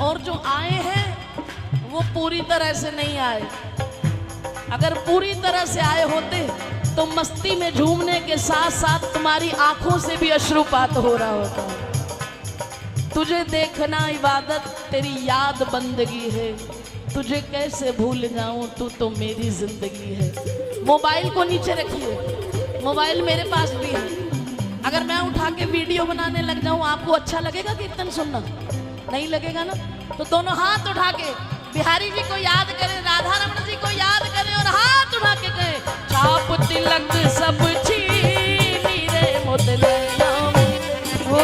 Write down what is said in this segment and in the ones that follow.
और जो आए हैं वो पूरी तरह से नहीं आए। अगर पूरी तरह से आए होते तो मस्ती में झूमने के साथ साथ तुम्हारी आंखों से भी अश्रुपात हो रहा होता। तुझे देखना इबादत, तेरी याद बंदगी है, तुझे कैसे भूल जाऊं, तू तो मेरी जिंदगी है। मोबाइल को नीचे रखिए, मोबाइल मेरे पास भी है। अगर मैं उठा के वीडियो बनाने लग जाऊं, आपको अच्छा लगेगा कीर्तन सुनना? नहीं लगेगा ना। तो दोनों हाथ उठा के बिहारी जी को याद करें, राधा रमन जी को याद करें और हाथ उठा के कहें, छाप तिलक सब छीनी रे मोदले हो,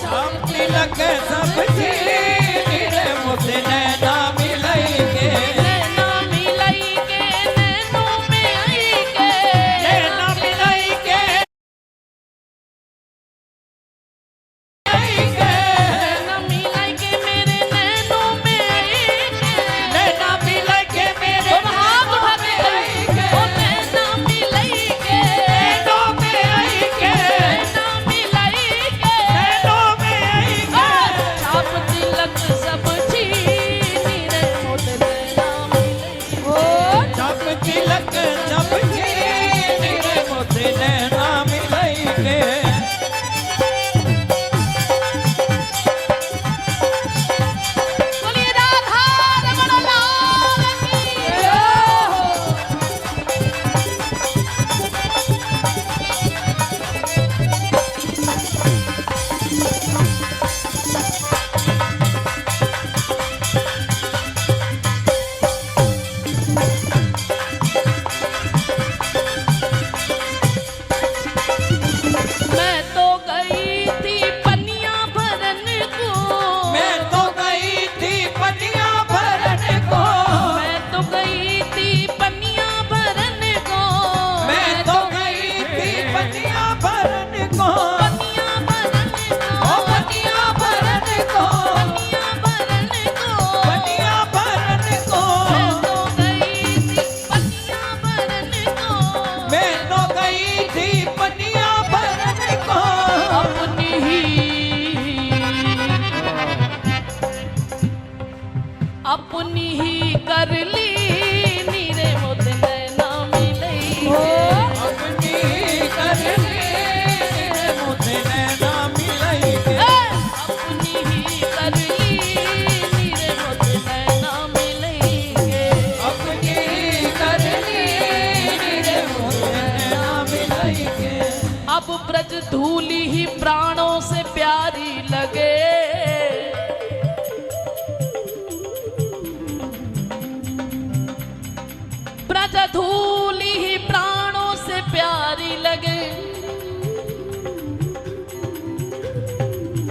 छाप तिलक सब छीनी रे मोदले ना मिलई के, नैना मिलई के, नैनों में आई के, नैना मिलई के, नैना मिलई के मेरे नैनों में आई के, नैना मिलई के मेरे तुम हाथ उठा के कहें, ओ नैना मिलई के, नैनों में आई के, नैना मिलई के, नैनों में आई के, छाप तिलक सब छीनी रे मोदले ना मिलई हो, छाप तिलक सब छीनी रे मोदले ना मिलई के। बोलिए राधा रमण लाल की जय हो। मैं तो गई थी पनिया भरन को, मैं तो गई थी पनिया भरन को, मैं तो गई थी पनिया भरन को, मैं तो गई थी पनिया भरन को, पनिया भरन को, ओ पनिया भरन को, पनिया भरन को, पनिया भरन को, मैं तो गई थी पनिया भरन को, मैं तो गई थी पनिया भरन को, अपनी ही कर ली नीरे मोदले ना मिलई हो, अपनी कर ली मोदले ना मिलई के, अपनी ही कर ली नीरे मोदले ना मिलई के, अपनी कर ली रे मोदले ना मिलई के। अब ब्रज धूली ही प्राणों से प्यारी लगे, ब्रज धूली ही प्राणों से प्यारी लगे,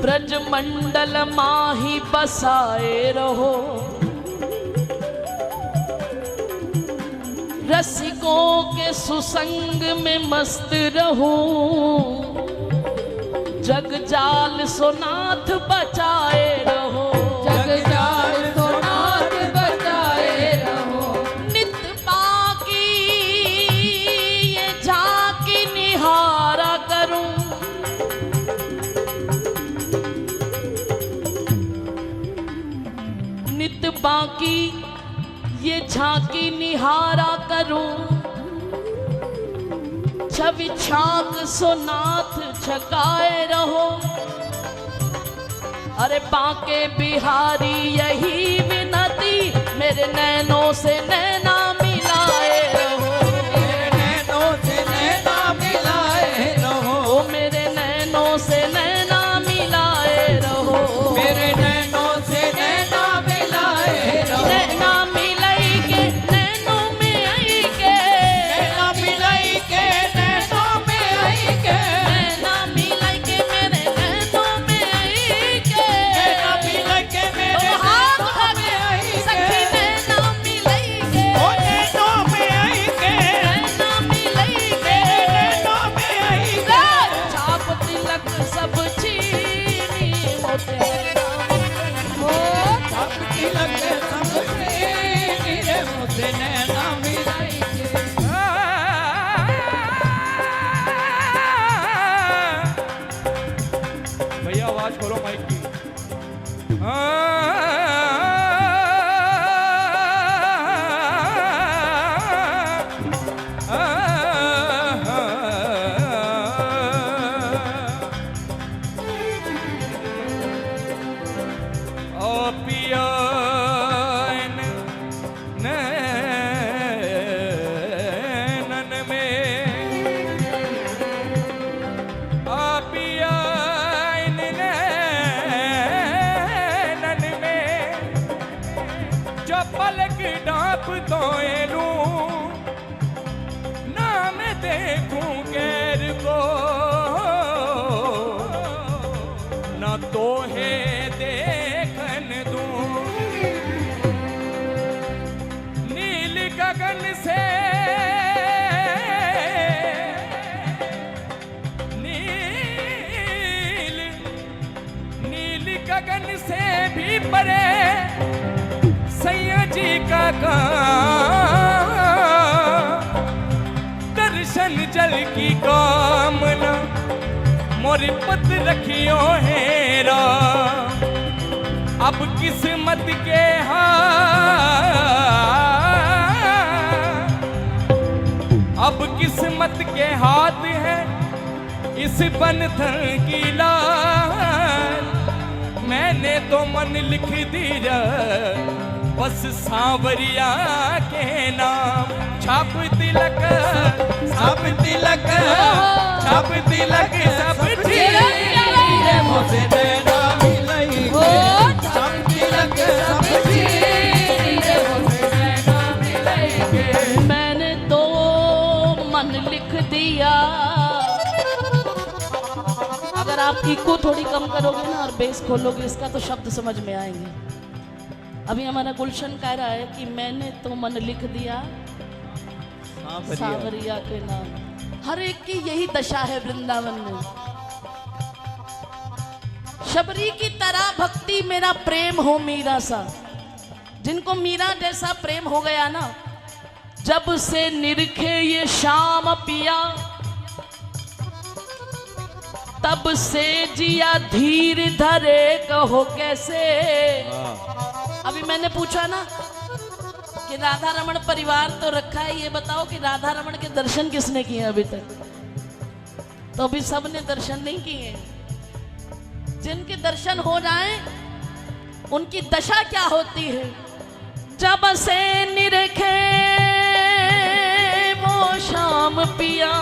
ब्रज मंडल माही बसाए रहो, रसिकों के सुसंग में मस्त रहो, जग जाल सोनाथ बचाए रहो, जग जाल सोनाथ बचाए रहो, नित बाकी ये झांकी निहारा करूं, नित बाकी ये झांकी निहारा करूं, छवि छाक सोनाथ छकाए रहो, अरे बांके बिहारी यही विनती, मेरे नैनों से नैना मिलाए रहो, मेरे नैनों से नैना मिलाए रहो, ओ मेरे नैनों से नैना मिलाए रहो, मेरे नैनों से नैना मिलाए रहो, नैना मिलई के नैनों में आई के, नैना मिलाई के नैनों में आई के, नैना मिलई के मेरे नैनों में आई के, नैना मिलाई के मेरे ओ हाथ नैनों उठा में के आई सखी के, नैना मिलई के, ओ नैनों में आई के, नैना मिलई के, मेरे नैनों में आई के, छाप तिलक सब छीनी मोते हो, छाप तिलक सब छीनी रे मोते नैना मिलाई के। भैया आवाज खोलो माइक की। पिया नैनन में पिया नैनन में जो पलक डाप तो ना मैं देखूं गैर को ना तो है देखन दूं नील गगन से नील गगन से भी परे सैया जी का दर्शन जल की कामना मोरी पत रखियो हेरा अब किस्मत के अब किस्मत के हाथ है इस बंधन की लाल मैंने तो मन लिख दिया बस सांवरिया के नाम छाप तिलक सब तिलक छाप तिलक सब मुझसे नैना मिलई छाप तिलक सब मैंने तो मन लिख दिया। अगर आप इको थोड़ी कम करोगे ना और बेस खोलोगे इसका तो शब्द समझ में आएंगे। अभी हमारा गुलशन कह रहा है कि मैंने तो मन लिख दिया सांवरिया के नाम। हर एक की यही दशा है वृंदावन में। शबरी की तरह भक्ति मेरा प्रेम हो मीरा सा। जिनको मीरा जैसा प्रेम हो गया ना, जब से निरखे ये शाम पिया तब से जिया धीर धरे कहो कैसे। अभी मैंने पूछा ना कि राधा रमण परिवार तो रखा है, ये बताओ कि राधा रमण के दर्शन किसने किए अभी तक? तो अभी सब ने दर्शन नहीं किए। जिनके दर्शन हो जाएं उनकी दशा क्या होती है? जब से निरखे वो शाम पिया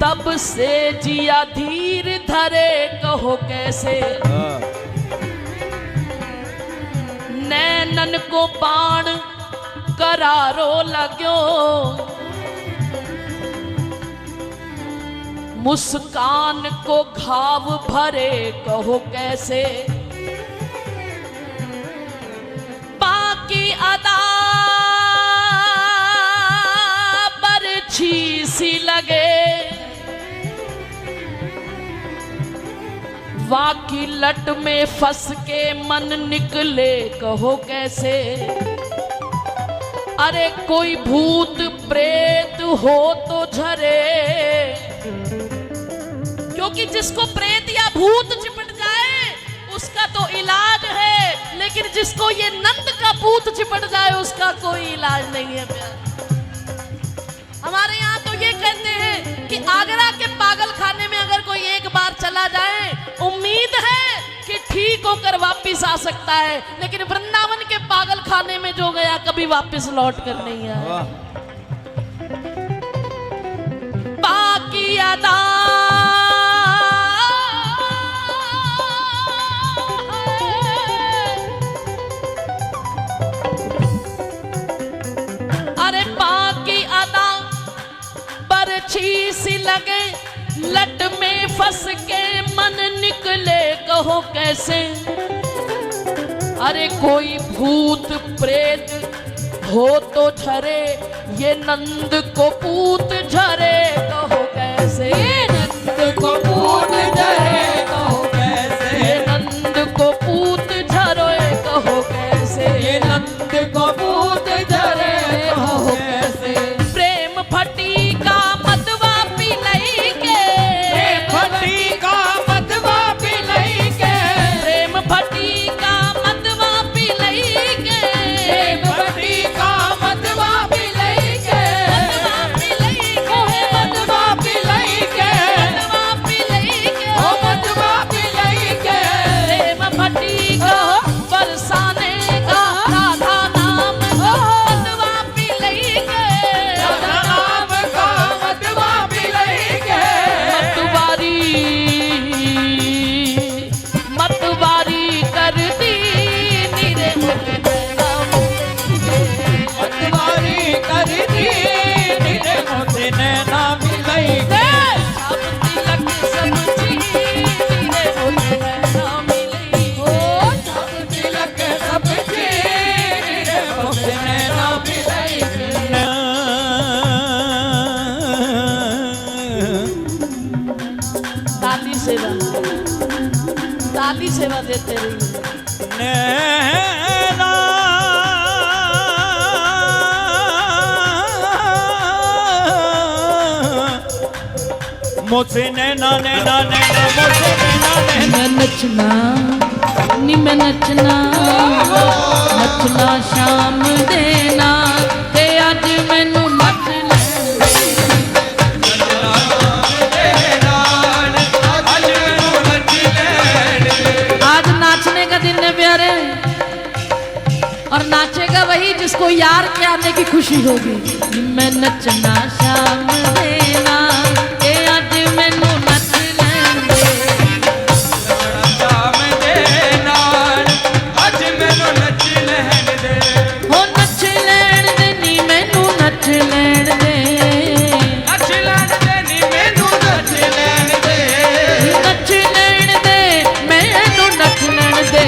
तब से जिया धीर धरे कहो कैसे। नैनन को बाण करारो लाग्यो मुस्कान को घाव भरे कहो कैसे। बाकी अदा बरछी सी लगे वाकी लट में फंस के मन निकले कहो कैसे। अरे कोई भूत प्रेत हो तो झरे, क्योंकि जिसको प्रेत या भूत चिपट जाए उसका तो इलाज है, लेकिन जिसको ये नंद का भूत चिपट जाए उसका कोई इलाज नहीं है प्यार। हमारे यहाँ तो ये कहते हैं कि आगरा के पागल खाने में अगर कोई एक बार चला जाए उम्मीद है कि ठीक होकर वापस आ सकता है, लेकिन वृंदावन के पागल खाने में जो गया कभी वापस लौट कर नहीं आया। बाकी अदा अरे बाकी अदा बरछी सी लगे लट में फंस के मन निकले कहो कैसे। अरे कोई भूत प्रेत हो तो झरे ये नंद को पूत झरे कहो कैसे। नंद को पूत झरे कहो कैसे। ये नंद को पूत झरे कहो कैसे। ये नंद को पूत झरे कहो कैसे। प्रेम फटी का मतवा पिलई के फटी का मतवा पिलई के प्रेम फटी का मतवा पिलई के फटी का मतवा पिलई के मतवा पिलई को ताली सेवा देते रहिए। नैना मुझसे नैना नैना नैना मुझसे नैना नैना मैं नचना नी मैं नचना नचना शाम देना ते अज मैनू नच आज नाचने का दिन है प्यारे, और नाचेगा वही जिसको यार के आने की खुशी होगी। मैं नचना शाम देना ते अज मैनू नच लैण दे। शाम देना अज मैनू नच लैण दे। हो नच लैण दे नी मैनू नच लैण दे। नच लैण दे नी मैनू नच लैण दे। नच लैण दे मैनू नच लैण दे।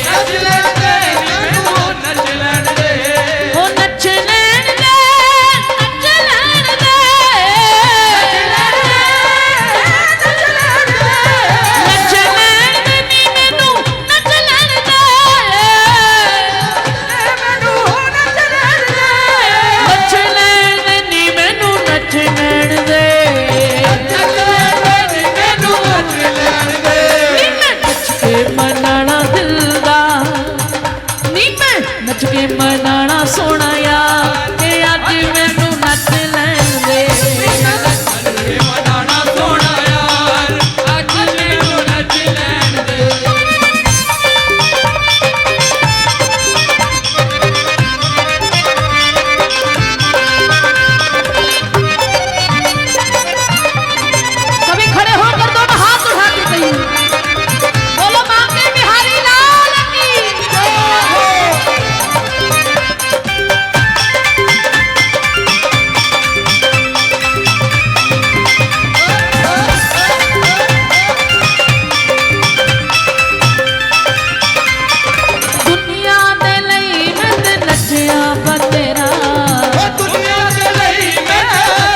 नच लैण दे मैनू नच लैण दे। हो नच लैण दे नच लैण दे। नच लैण दे नी मैनू नच लैण दे। नच लैण दे नी मैनू नच लैण दे। नी मैं नच के मनाना दिल दा, नी मैं नच के मनाना सोना यार ते अज मैनू नच लैण दे। मनाना सोना यार अज मैनू नच लैण दे। सभी खड़े होकर दोनों हाथ उठा के कहिए, बोलो मांगे बिहारी लाल की जय हो। दुनिया दे लई मैं ते नचिया बतेरा। दुनिया दे लई मैं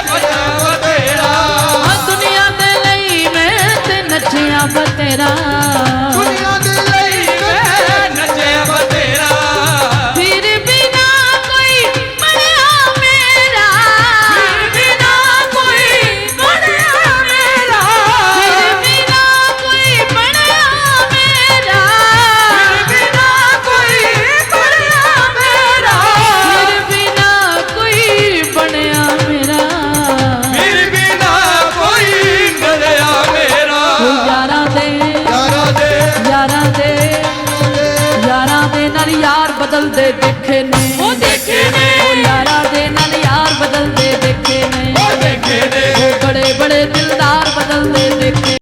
बचावा तेरा। दुनिया दे लई मैं ते नचिया बतेरा। दुनिया दे लई मैं नचिया तेरा। फिर भी ना कोई बनिया मेरा। फिर भी ना कोई बनिया मेरा। फिर भी ना कोई बनिया मेरा। फिर भी ना कोई बनिया मेरा। फिर भी ना कोई बनिया मेरा। फिर भी ना कोई डरिया मेरा। यारा दे यारा दे यारा दे यारा दे नाल यार बदल दे देखे ने। ओ देखे ने। ओ यारा दे नाल यार बदल दे देखे ने। ओ देखे ने। ओ बड़े बड़े दिलदार बदल दे देखे।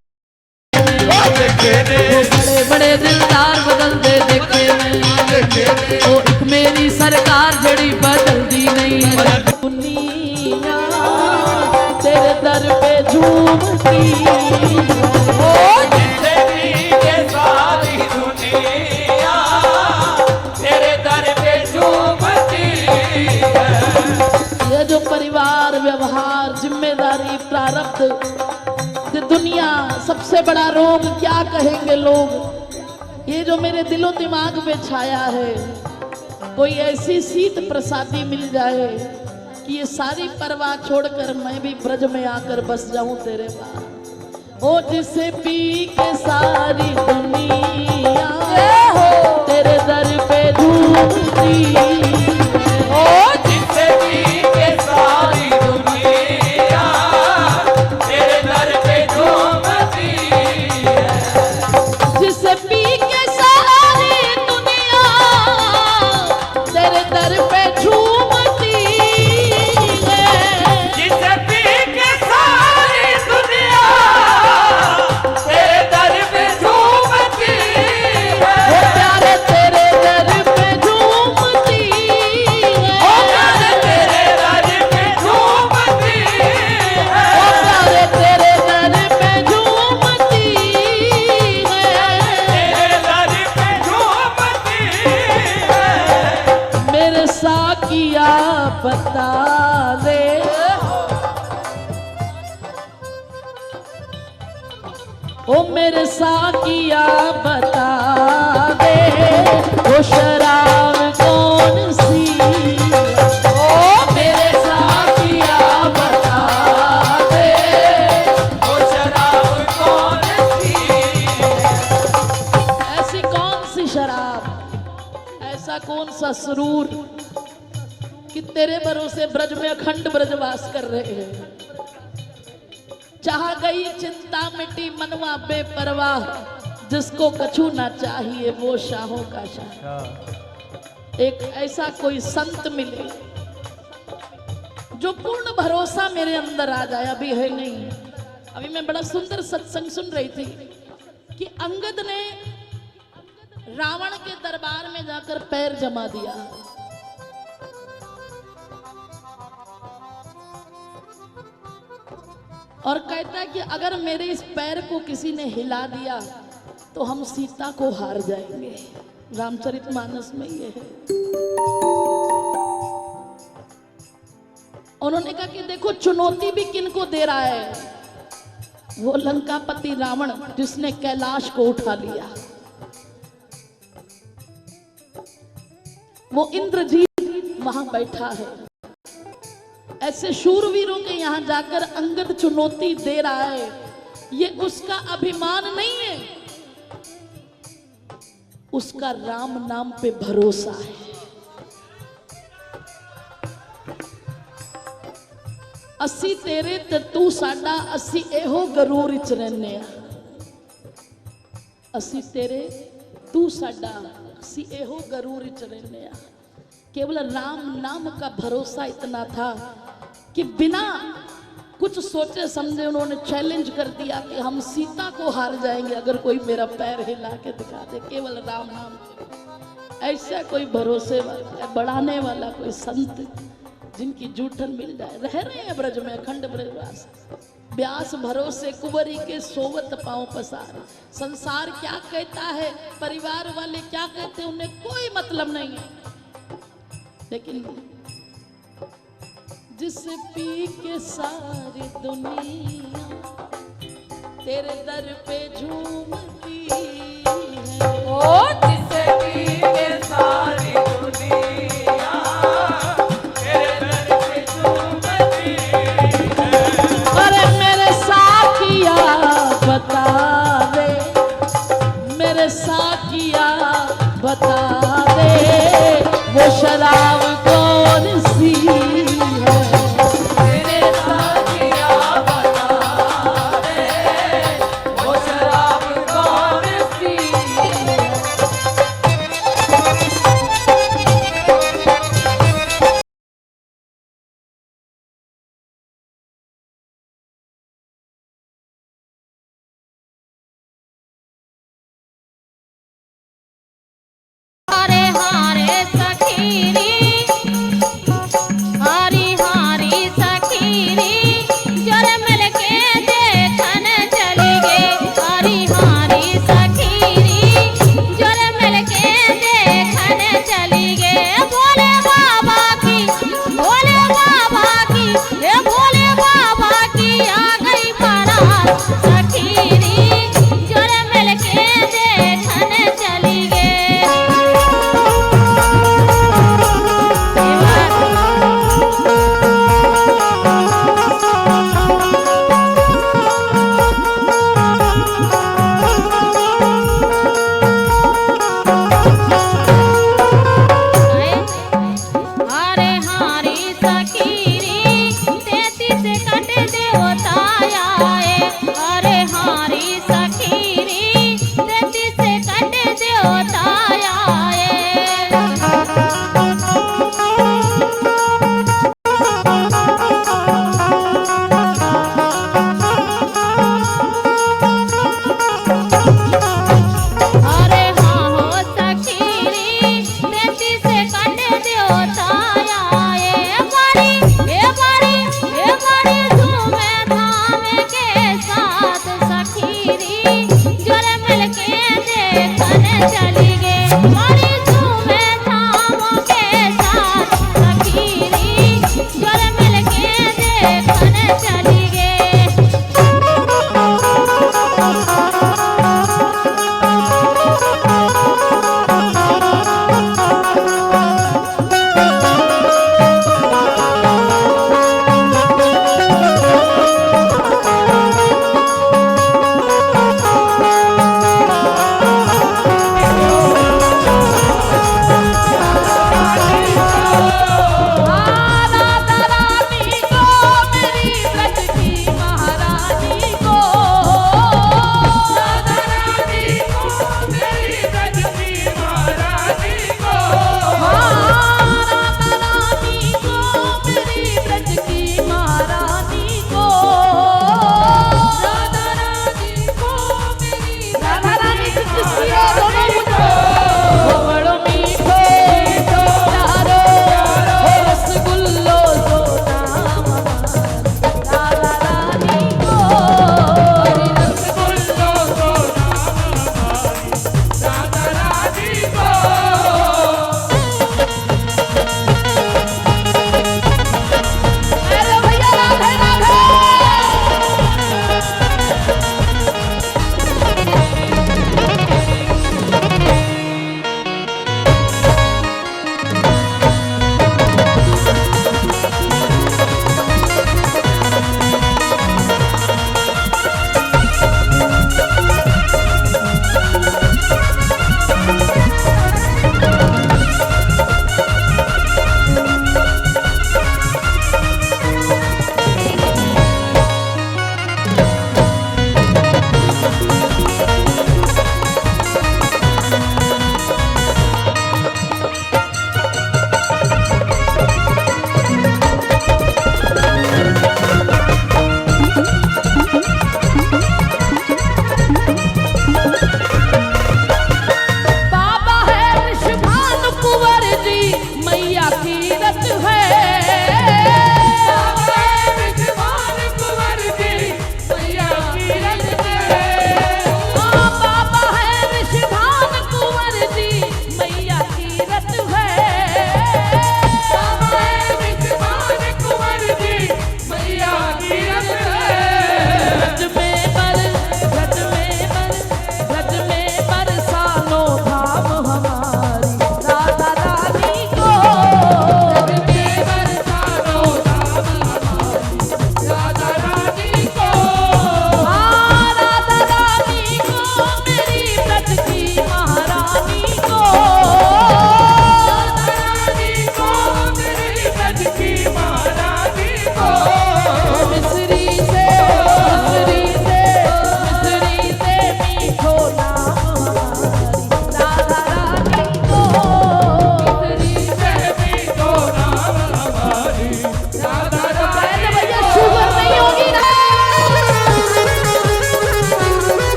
ओ देखे ने। बड़े बड़े दिलदार बदल दे देखे ने। देखे ने। ओ एक मेरी सरकार जड़ी बदलदी नहीं। दुनिया तेरे दर पे झूमती ओ जिंदगी के सारी दुनिया तेरे दर पे झूमती है। ये जो परिवार व्यवहार जिम्मेदारी प्रारब्ध ये दुनिया सबसे बड़ा रोग क्या कहेंगे लोग। ये जो मेरे दिलो दिमाग में छाया है, कोई ऐसी शीत प्रसादी मिल जाए कि ये सारी परवाह छोड़कर मैं भी ब्रज में आकर बस जाऊं तेरे पास। ओ जिसे पी के सारी दुनिया तेरे दर पे झूमती है। ओ जिसे पी के सारी दुनिया तेरे दर पे झूमती है। जिसे पी के सारी दुनिया तेरे दर पे झूमती है। जिसे पी के सारी दुनिया तेरे दर पे झूमती मेरे साकिया बता दे वो शराब कौन सी ओ मेरे साकिया बता दे वो शराब कौन सी ऐसी कौन सी शराब, ऐसा कौन सा सुरूर कि तेरे भरोसे ब्रज में अखंड ब्रजवास कर रहे हैं। चाह गई चिंता मिटी मनवा बेपरवाह, जिसको कछु ना चाहिए वो शाहों का शाह। एक ऐसा कोई संत मिले जो पूर्ण भरोसा मेरे अंदर आ जाए। अभी है नहीं, अभी मैं बड़ा सुंदर सत्संग सुन रही थी कि अंगद ने रावण के दरबार में जाकर पैर जमा दिया। और कहता है कि अगर मेरे इस पैर को किसी ने हिला दिया तो हम सीता को हार जाएंगे। रामचरितमानस में ये है। उन्होंने कहा कि देखो चुनौती भी किनको दे रहा है, वो लंकापति रावण जिसने कैलाश को उठा लिया, वो इंद्रजीत वहां बैठा है। ऐसे शूरवीरों के यहां जाकर अंगद चुनौती दे रहा है, ये उसका अभिमान नहीं है, उसका राम नाम पे भरोसा है। असी तेरे ते तू साडा, असी एहो गरूर इच रहने आ। असी तेरे तू साडा, असी एहो गरूर इच रहने आ। केवल राम नाम का भरोसा इतना था कि बिना कुछ सोचे समझे उन्होंने चैलेंज कर दिया कि हम सीता को हार जाएंगे अगर कोई मेरा पैर हिला के दिखा दे, केवल राम नाम। ऐसा कोई भरोसे वाला बढ़ाने वाला कोई संत जिनकी जूठन मिल जाए। रह रहे हैं ब्रज में अखंड ब्रजवास, व्यास भरोसे कुंवरी के सोवत पांव पसार। संसार क्या कहता है, परिवार वाले क्या कहते हैं, उन्हें कोई मतलब नहीं है, लेकिन जिस पी के सारी दुनिया तेरे दर पे झूमती है, ओ जिसे पी के सारी दुनिया तेरे दर पे झूमती है। अरे मेरे साकिया बता दे, मेरे साकिया बता दे वो शराब कौन सी है। मेरे साथिया बता दे वो शराब कौन सी है।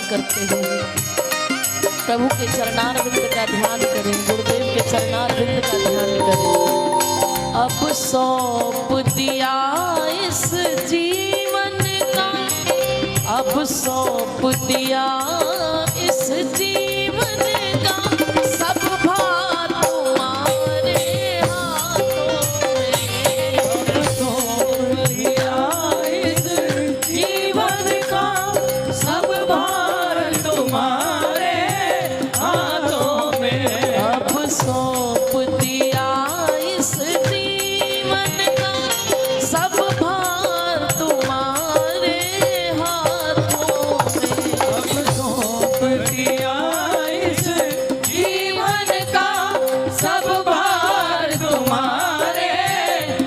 करते हुए प्रभु के चरणारविंद का ध्यान करें, गुरुदेव के चरणारविंद का ध्यान करें। अब सौंप दिया इस जीवन का, अब सौंप दिया इस जीवन का, सब भार तुम्हारे हाथों में। अब सौंप दिया इस जीवन का, सब भार तुम्हारे हाथों में। अब सौंप दिया इस जीवन का, सब भार तुम्हारे हाथों में। अब सौंप दिया इस जीवन का, सब भार तुम्हारे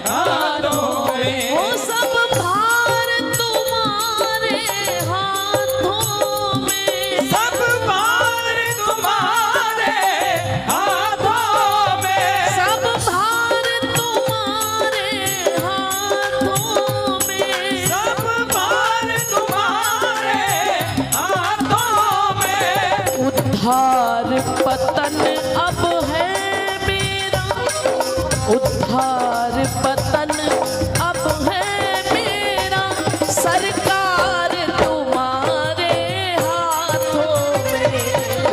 हाथों में। वो सब भार तुम्हारे हाथों में। सब भार तुम्हारे हाथों में। सब भार तुम्हारे हाथों में। सब भार तुम्हारे हाथों में। उद्धार पतन अब है मेरा, उद्धार पतन अब है मेरा, सरकार तुम्हारे हाथों में।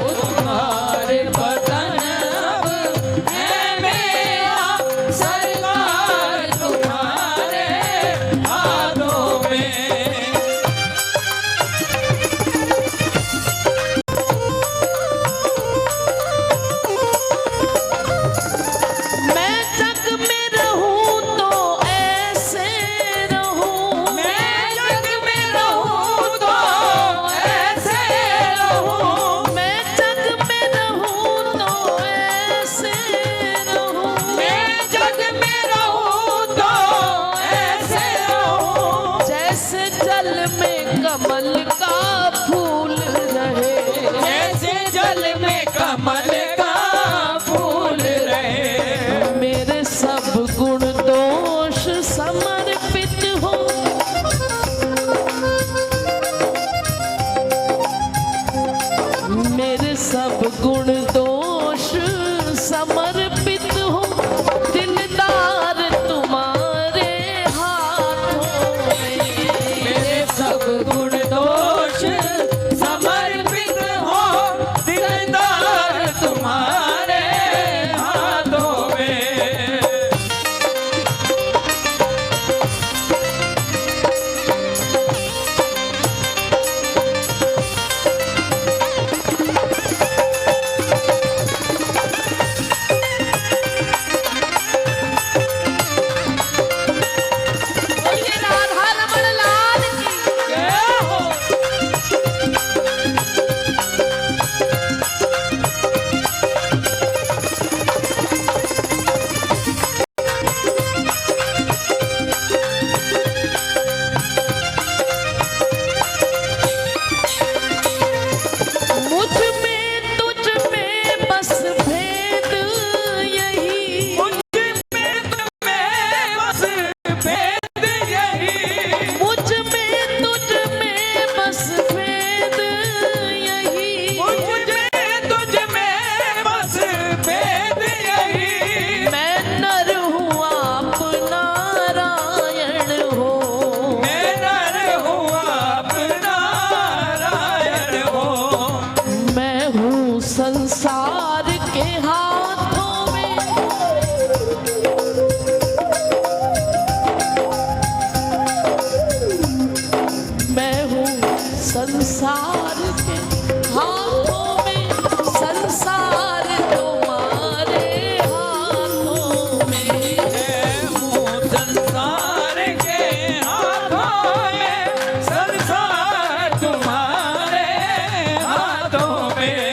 उद्धार पतन अब है मेरा, सरकार तुम्हारे हाथों में। मैं जग में रहूं तो ऐसे रहूं, मैं जग में रहूं तो ऐसे रहूं। मैं जग में रहूं तो ऐसे रहूं। मैं जग में रहूं तो ऐसे रहूं। जैसे जल में कमल का फूल रहे, जैसे जल में कमल का फूल रहे। मेरे सब गुण दोष समर्पित हो, मेरे सब गुण दोष समर्पित हो, दिलदार तुम्हारे हाथों में। मेरे सब गुण दोष समर्पित हो, दिलदार तुम्हारे हाथों में। बोलिए राधा रमण लाल की। जय हो। मुझ में तुझ में बस भेद यही, मुझ में तुम्हें बस भेद यही। मुझ में तुझ में बस भेद यही। मुझ में तुझ में बस भेद यही। मैं नर हूँ आप नारायण हो, मैं नर हूँ आप नारायण हो। मैं हूँ संसार के हाथों में। मैं हूँ संसार के हाथों में, संसार तुम्हारे हाथों में। मैं हूँ संसार के हाथों में, संसार तुम्हारे हाथों में।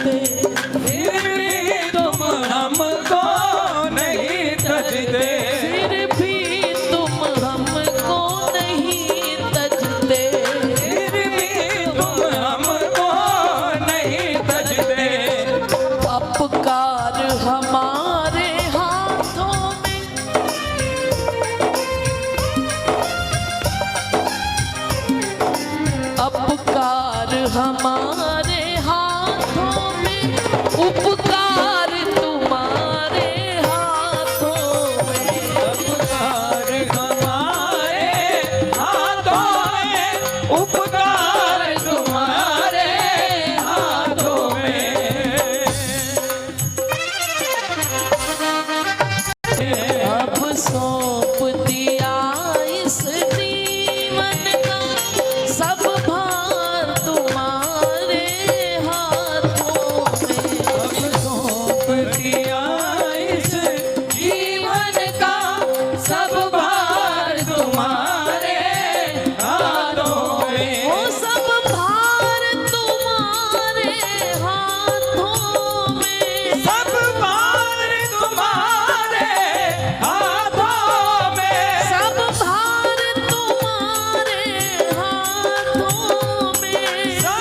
तजते, फिर भी तुम हमको नहीं तजते, फिर भी तुम हमको नहीं तजते, फिर भी तुम हमको नहीं तजते। अपकार हमारे हाथों में, अपकार हमारे हाथों में, उपकार